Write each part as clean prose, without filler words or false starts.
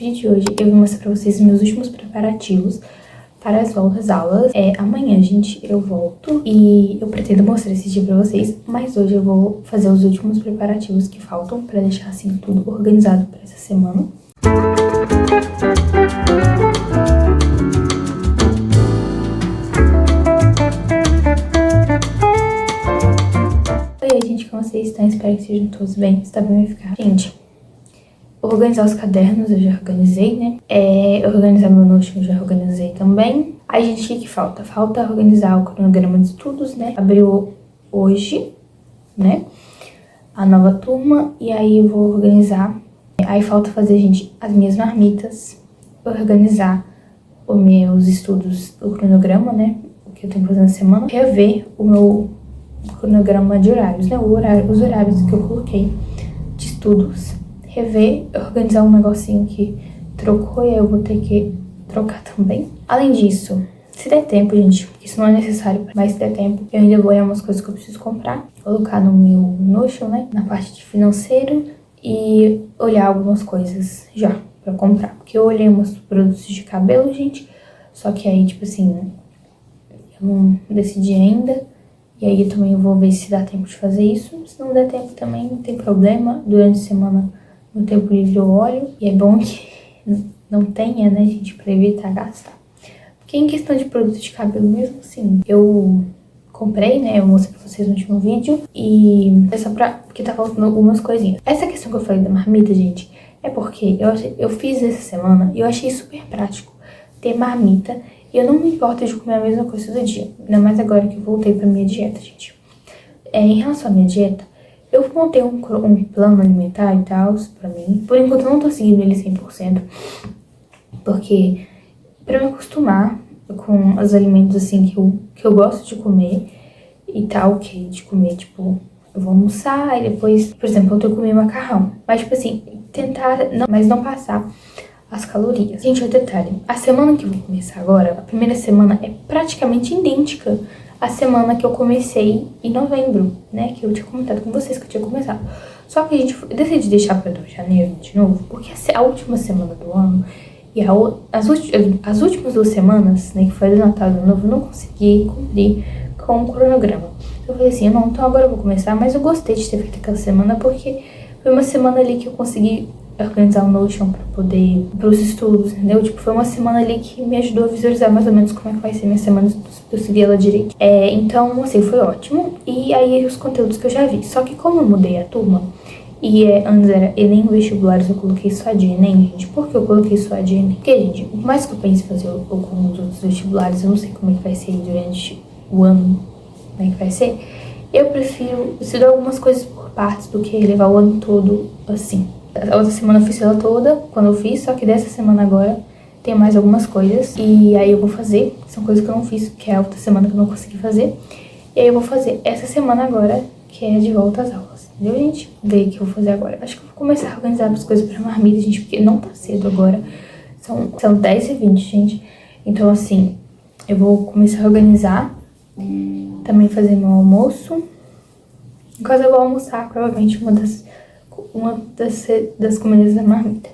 No vídeo de hoje eu vou mostrar pra vocês meus últimos preparativos para as voltas às aulas. Amanhã, gente, eu volto e eu pretendo mostrar esse dia pra vocês, mas hoje eu vou fazer os últimos preparativos que faltam pra deixar assim tudo organizado pra essa semana. Oi, gente, como vocês estão? Espero que sejam todos bem. Está bem, vai ficar. Gente, organizar os cadernos eu já organizei, né? Organizar meu Notion eu já organizei também. Aí, gente, o que falta? Falta organizar o cronograma de estudos, né? Abriu hoje, né? A nova turma. E aí eu vou organizar. Aí falta fazer, gente, as minhas marmitas. Organizar os meus estudos, o cronograma, né? O que eu tenho que fazer na semana. Rever o meu cronograma de horários, né? Os horários que eu coloquei de estudos. Rever, organizar um negocinho que trocou e aí eu vou ter que trocar também. Além disso, se der tempo, gente, porque isso não é necessário, mas se der tempo, eu ainda vou olhar umas coisas que eu preciso comprar, colocar no meu Notion, né, na parte de financeiro e olhar algumas coisas já pra comprar. Porque eu olhei uns produtos de cabelo, gente, só que aí, tipo assim, eu não decidi ainda. E aí eu também vou ver se dá tempo de fazer isso. Se não der tempo também, não tem problema. Durante a semana, no tempo livre eu olho. E é bom que não tenha, né, gente, pra evitar gastar. Porque em questão de produto de cabelo mesmo, assim, eu comprei, né, eu mostrei pra vocês no último vídeo. E é só porque tá faltando algumas coisinhas. Essa questão que eu falei da marmita, gente, é porque eu fiz essa semana e eu achei super prático ter marmita. E eu não me importo de comer a mesma coisa todo dia. Ainda mais agora que eu voltei pra minha dieta, gente. Em relação à minha dieta, eu montei um plano alimentar e tal, pra mim. Por enquanto eu não tô seguindo ele 100%. Porque pra me acostumar com os alimentos, assim, que eu gosto de comer e tal, que de comer, tipo, eu vou almoçar e depois, por exemplo, eu tô comendo macarrão. Mas, tipo assim, mas não passar as calorias. Gente, outro detalhe. A semana que eu vou começar agora, a primeira semana é praticamente idêntica à semana que eu comecei em novembro, né? Que eu tinha comentado com vocês que eu tinha começado. Só que, gente, eu decidi deixar pra janeiro de novo, porque a última semana do ano e as últimas 2 semanas, né, que foi do Natal e do Novo, eu não consegui cumprir com o cronograma. Eu falei assim, não, então agora eu vou começar, mas eu gostei de ter feito aquela semana, porque foi uma semana ali que eu consegui organizar o Notion pra poder, pros estudos, entendeu? Tipo, foi uma semana ali que me ajudou a visualizar mais ou menos como é que vai ser minha semana de estudos, pra eu seguir ela direito. Então, assim, foi ótimo. E aí, os conteúdos que eu já vi. Só que como eu mudei a turma, e antes era Enem vestibulares, eu coloquei só a de Enem, gente. Por que eu coloquei só a de Enem? Porque, gente, por mais que eu pense em fazer alguns outros vestibulares, eu não sei como é que vai ser durante o ano, como é que vai ser. Eu prefiro estudar algumas coisas por partes do que levar o ano todo assim. A outra semana eu fiz ela toda, quando eu fiz, só que dessa semana agora tem mais algumas coisas. E aí eu vou fazer, são coisas que eu não fiz, que é a outra semana que eu não consegui fazer. E aí eu vou fazer essa semana agora, que é de volta às aulas. Entendeu, gente? Ver o que eu vou fazer agora. Acho que eu vou começar a organizar as coisas pra marmita, gente, porque não tá cedo agora. São 10h20, gente. Então, assim, eu vou começar a organizar. Também fazer meu almoço. Em casa eu vou almoçar, provavelmente, uma das comidas da marmita.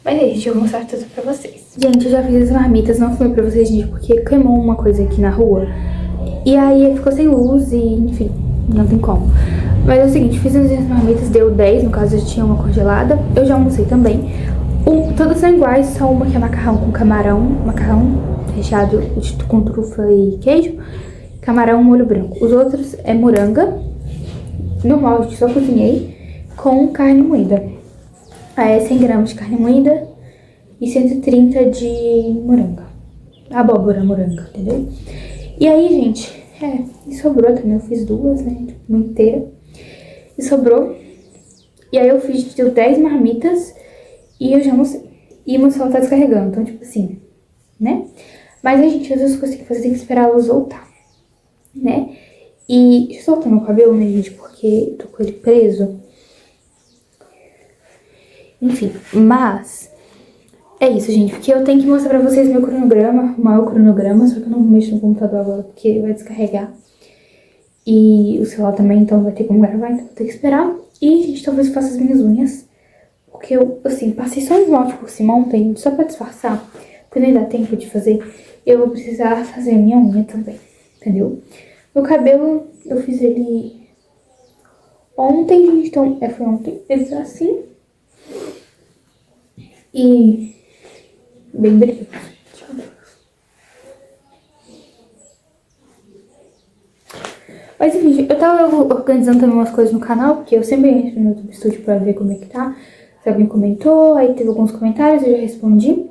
Mas aí, gente, eu vou mostrar tudo pra vocês. Gente, eu já fiz as marmitas, não filmei pra vocês, gente, porque queimou uma coisa aqui na rua. E aí ficou sem luz e, enfim, não tem como. Mas é o seguinte, fiz as minhas marmitas, deu 10, no caso já tinha uma congelada. Eu já almocei também. Todas são iguais, só uma que é macarrão com camarão. Macarrão recheado com trufa e queijo. Camarão, molho branco. Os outros é moranga. Normal, gente, só cozinhei com carne moída. Aí é 100 gramas de carne moída e 130 de moranga. Abóbora moranga, entendeu? E aí, gente, e sobrou também. Eu fiz 2, né? Uma inteira. E sobrou. E aí eu deu 10 marmitas e eu já almocei. E uma só tá descarregando. Então, tipo assim, né? Mas aí, gente, às vezes eu consigo fazer, tem que esperar elas voltar, né? E deixa eu soltar meu cabelo, né, gente? Porque eu tô com ele preso. Enfim, mas é isso, gente. Porque eu tenho que mostrar pra vocês meu cronograma, o maior cronograma. Só que eu não vou mexer no computador agora, porque ele vai descarregar. E o celular também, então vai ter como gravar, então vou ter que esperar. E, gente, talvez eu faça as minhas unhas, Porque eu, assim, passei só um esmalte por cima ontem, só pra disfarçar. Porque nem dá tempo de fazer. Eu vou precisar fazer a minha unha também, entendeu? Meu cabelo, eu fiz ele ontem, gente, então, foi ontem. Ele tá assim. E bem brilhoso. Mas enfim, eu tava organizando também umas coisas no canal, porque eu sempre entro no YouTube Studio pra ver como é que tá. Se alguém comentou, aí teve alguns comentários, eu já respondi.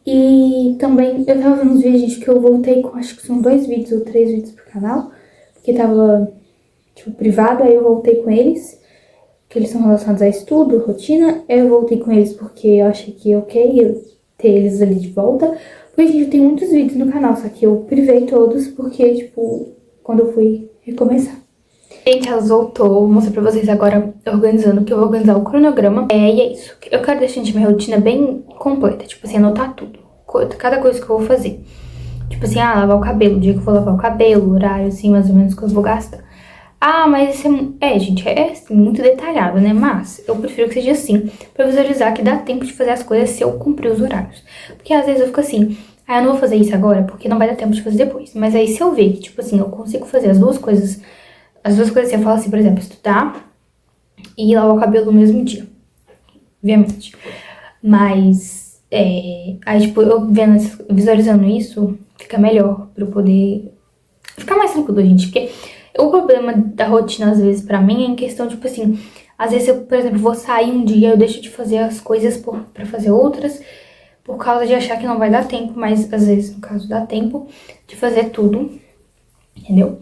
E também eu tava vendo uns vídeos, gente, que eu voltei com, acho que são 2 vídeos ou 3 vídeos pro canal. Porque tava, tipo, privado, aí eu voltei com eles. Que eles são relacionados a estudo, rotina. Eu voltei com eles porque eu achei que ok eu ter eles ali de volta. Porque, gente, eu tenho muitos vídeos no canal, só que eu privei todos porque, tipo, quando eu fui recomeçar. Gente, elas voltou, vou mostrar pra vocês agora organizando, que eu vou organizar o cronograma. E é isso, eu quero deixar, gente, minha rotina bem completa, tipo assim, anotar tudo, cada coisa que eu vou fazer. Tipo assim, lavar o cabelo, o dia que eu vou lavar o cabelo, horário, assim, mais ou menos que eu vou gastar. Mas isso gente, assim, muito detalhado, né? Mas eu prefiro que seja assim, pra visualizar que dá tempo de fazer as coisas se eu cumprir os horários. Porque às vezes eu fico assim, eu não vou fazer isso agora porque não vai dar tempo de fazer depois. Mas aí se eu ver que, tipo assim, eu consigo fazer as duas coisas assim, eu falo assim, por exemplo, estudar e lavar o cabelo no mesmo dia, obviamente. Mas, aí tipo, eu visualizando isso, fica melhor pra eu poder ficar mais tranquilo, gente, porque o problema da rotina, às vezes, pra mim, é em questão, tipo assim, às vezes eu, por exemplo, vou sair um dia, eu deixo de fazer as coisas pra fazer outras, por causa de achar que não vai dar tempo, mas às vezes, no caso, dá tempo de fazer tudo, entendeu?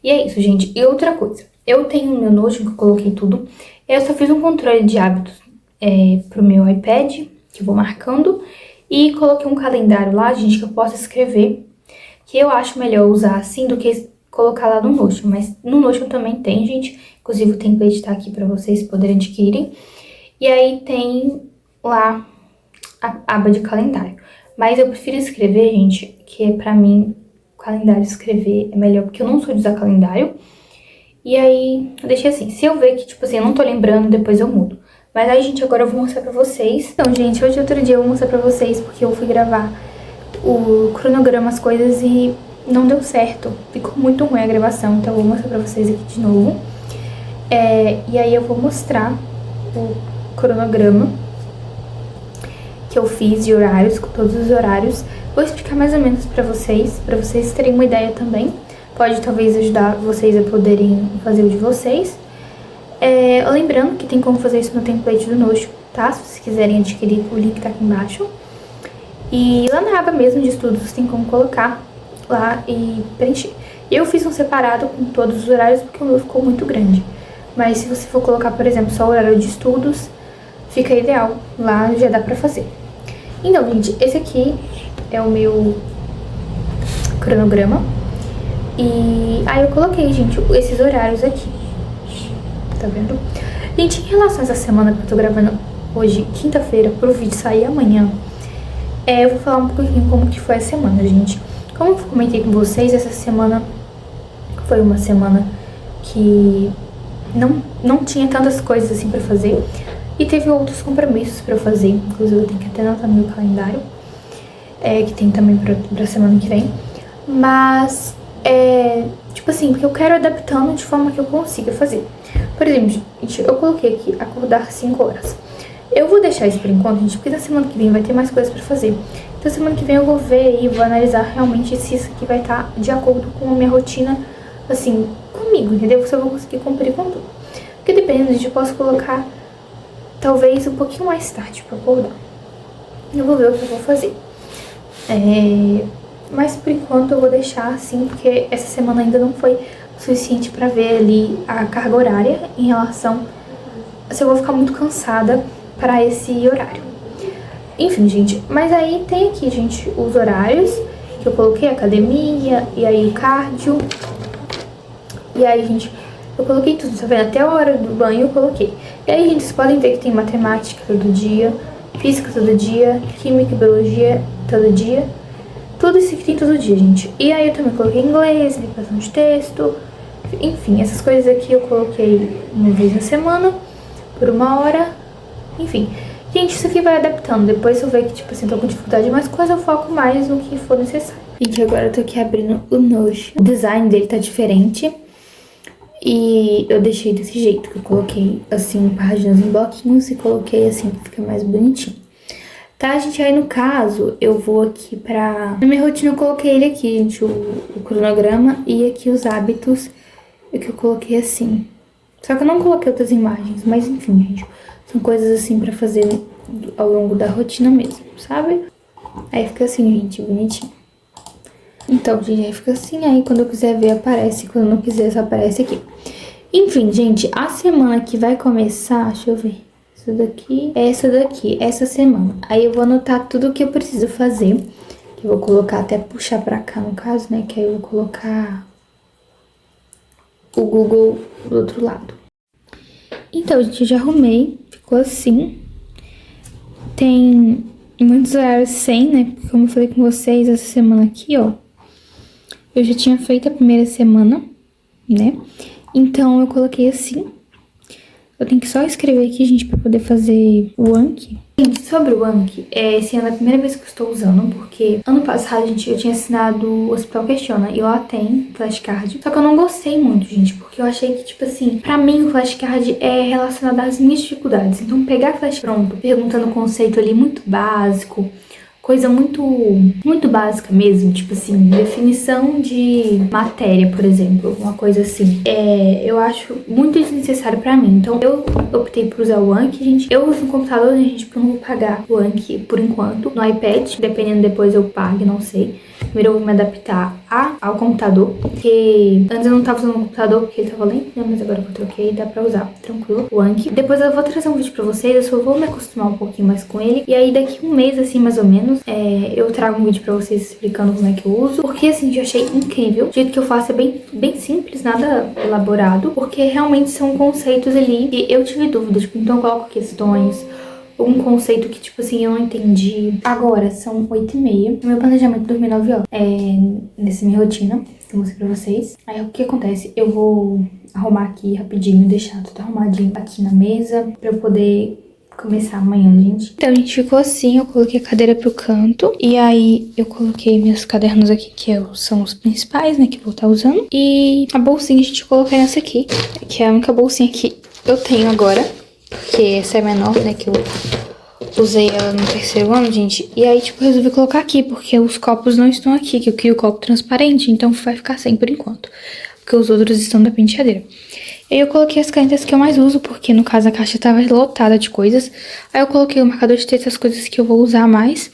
E é isso, gente. E outra coisa, eu tenho o meu Notion, que eu coloquei tudo, eu só fiz um controle de hábitos pro meu iPad, que eu vou marcando, e coloquei um calendário lá, gente, que eu posso escrever, que eu acho melhor usar assim do que colocar lá no Notion, mas no Notion também tem, gente, inclusive o template tá aqui pra vocês poderem adquirirem, e aí tem lá a aba de calendário, mas eu prefiro escrever, gente, que pra mim, o calendário escrever é melhor, porque eu não sou de usar calendário, e aí eu deixei assim, se eu ver que, tipo assim, eu não tô lembrando, depois eu mudo. Mas aí, gente, agora eu vou mostrar pra vocês. Então, gente, hoje outro dia eu vou mostrar pra vocês, porque eu fui gravar o cronograma, as coisas, e não deu certo. Ficou muito ruim a gravação, então eu vou mostrar pra vocês aqui de novo. E aí eu vou mostrar o cronograma que eu fiz de horários, com todos os horários. Vou explicar mais ou menos pra vocês terem uma ideia também. Pode talvez ajudar vocês a poderem fazer o de vocês. Lembrando que tem como fazer isso no template do Notion, tá? Se vocês quiserem adquirir, o link tá aqui embaixo. E lá na aba mesmo de estudos tem como colocar lá e preencher. Eu fiz um separado com todos os horários porque o meu ficou muito grande. Mas se você for colocar, por exemplo, só o horário de estudos, fica ideal. Lá já dá pra fazer. Então, gente, esse aqui é o meu cronograma. E aí eu coloquei, gente, esses horários aqui. Tá vendo? Gente, em relação a essa semana que eu tô gravando hoje, quinta-feira, pro vídeo sair amanhã, eu vou falar um pouquinho como que foi a semana, gente. Como eu comentei com vocês, essa semana foi uma semana que não tinha tantas coisas assim pra fazer. E teve outros compromissos pra eu fazer. Inclusive eu tenho que até anotar no meu calendário, que tem também pra semana que vem. Mas, tipo assim, porque eu quero adaptando de forma que eu consiga fazer. Por exemplo, gente, eu coloquei aqui acordar 5 horas. Eu vou deixar isso por enquanto, gente, porque na semana que vem vai ter mais coisas pra fazer. Então semana que vem eu vou ver e vou analisar realmente se isso aqui vai estar de acordo com a minha rotina, assim, comigo, entendeu? Se eu vou conseguir cumprir com tudo. Porque depende, gente, eu posso colocar talvez um pouquinho mais tarde pra acordar. Eu vou ver o que eu vou fazer. Mas por enquanto eu vou deixar assim, porque essa semana ainda não foi suficiente pra ver ali a carga horária em relação se eu vou ficar muito cansada para esse horário. Enfim, gente, mas aí tem aqui, gente, os horários que eu coloquei, academia, e aí o cardio. E aí, gente, eu coloquei tudo, tá vendo? Até a hora do banho eu coloquei. E aí, gente, vocês podem ver que tem matemática todo dia, física todo dia, química e biologia todo dia. Tudo isso aqui tem todo dia, gente. E aí eu também coloquei inglês, redação de texto, enfim, essas coisas aqui eu coloquei uma vez na semana, por 1 hora. Enfim, gente, isso aqui vai adaptando. Depois se eu ver que, tipo assim, tô com dificuldade de mais coisa, eu foco mais no que for necessário. Gente, agora eu tô aqui abrindo o Notion. O design dele tá diferente. E eu deixei desse jeito, que eu coloquei, assim, páginas em bloquinhos e coloquei assim, que fica mais bonitinho. Tá, gente? Aí, no caso, eu vou aqui pra... Na minha rotina, eu coloquei ele aqui, gente, o cronograma e aqui os hábitos, que eu coloquei assim. Só que eu não coloquei outras imagens, mas enfim, gente, são coisas assim pra fazer ao longo da rotina mesmo, sabe? Aí fica assim, gente, bonitinho. Então, gente, aí fica assim, aí quando eu quiser ver aparece, quando eu não quiser só aparece aqui. Enfim, gente, a semana que vai começar, deixa eu ver, isso daqui, essa daqui, essa semana. Aí eu vou anotar tudo o que eu preciso fazer, que eu vou colocar, até puxar pra cá no caso, né, que aí eu vou colocar o Google do outro lado. Então, gente, eu já arrumei, ficou assim. Tem muitos horários sem, né, porque como eu falei com vocês, essa semana aqui, ó, eu já tinha feito a primeira semana, né? Então, eu coloquei assim. Eu tenho que só escrever aqui, gente, pra poder fazer o Anki. Gente, sobre o Anki, esse ano é a primeira vez que eu estou usando, porque ano passado, gente, eu tinha assinado o Hospital Questiona e lá tem flashcard. Só que eu não gostei muito, gente, porque eu achei que, tipo assim, pra mim o flashcard é relacionado às minhas dificuldades. Então, pegar flash pronto, perguntando o conceito ali muito básico, coisa muito básica mesmo, tipo assim, definição de matéria, por exemplo, uma coisa assim. Eu acho muito desnecessário pra mim. Então, eu optei por usar o Anki, gente. Eu uso no computador, né, gente, porque eu não vou pagar o Anki por enquanto. No iPad, dependendo, depois eu pague, não sei. Primeiro eu vou me adaptar ao computador, porque antes eu não tava usando o computador porque ele tava lento, né? Mas agora que eu troquei, dá pra usar tranquilo o Anki. Depois eu vou trazer um vídeo pra vocês, eu só vou me acostumar um pouquinho mais com ele. E aí daqui um mês, assim, mais ou menos, eu trago um vídeo pra vocês explicando como é que eu uso. Porque, assim, eu achei incrível. O jeito que eu faço é bem simples, nada elaborado. Porque realmente são conceitos ali que eu tive dúvidas. Tipo, então eu coloco questões, um conceito que, tipo assim, eu não entendi. Agora, são 8h30. O meu planejamento é dormir 9 horas. Nessa minha rotina, que eu mostrei pra vocês. Aí, o que acontece? Eu vou arrumar aqui rapidinho, deixar tudo arrumadinho aqui na mesa, pra eu poder começar amanhã, gente. Então, a gente ficou assim, eu coloquei a cadeira pro canto. E aí, eu coloquei meus cadernos aqui, que são os principais, né, que eu vou estar usando. E a bolsinha a gente coloquei nessa aqui, que é a única bolsinha que eu tenho agora. Porque essa é menor, né, que eu usei ela no terceiro ano, gente. E aí, tipo, eu resolvi colocar aqui, porque os copos não estão aqui, que eu queria o copo transparente, então vai ficar sem por enquanto. Porque os outros estão da penteadeira. E aí eu coloquei as canetas que eu mais uso, porque no caso a caixa tava lotada de coisas. Aí eu coloquei o marcador de texto, as coisas que eu vou usar mais.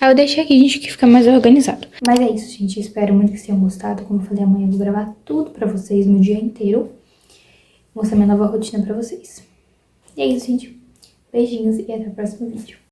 Aí eu deixei aqui, gente, que fica mais organizado. Mas é isso, gente. Espero muito que vocês tenham gostado. Como eu falei, amanhã eu vou gravar tudo pra vocês no dia inteiro. Vou mostrar minha nova rotina pra vocês. E é isso, gente. Beijinhos e até o próximo vídeo.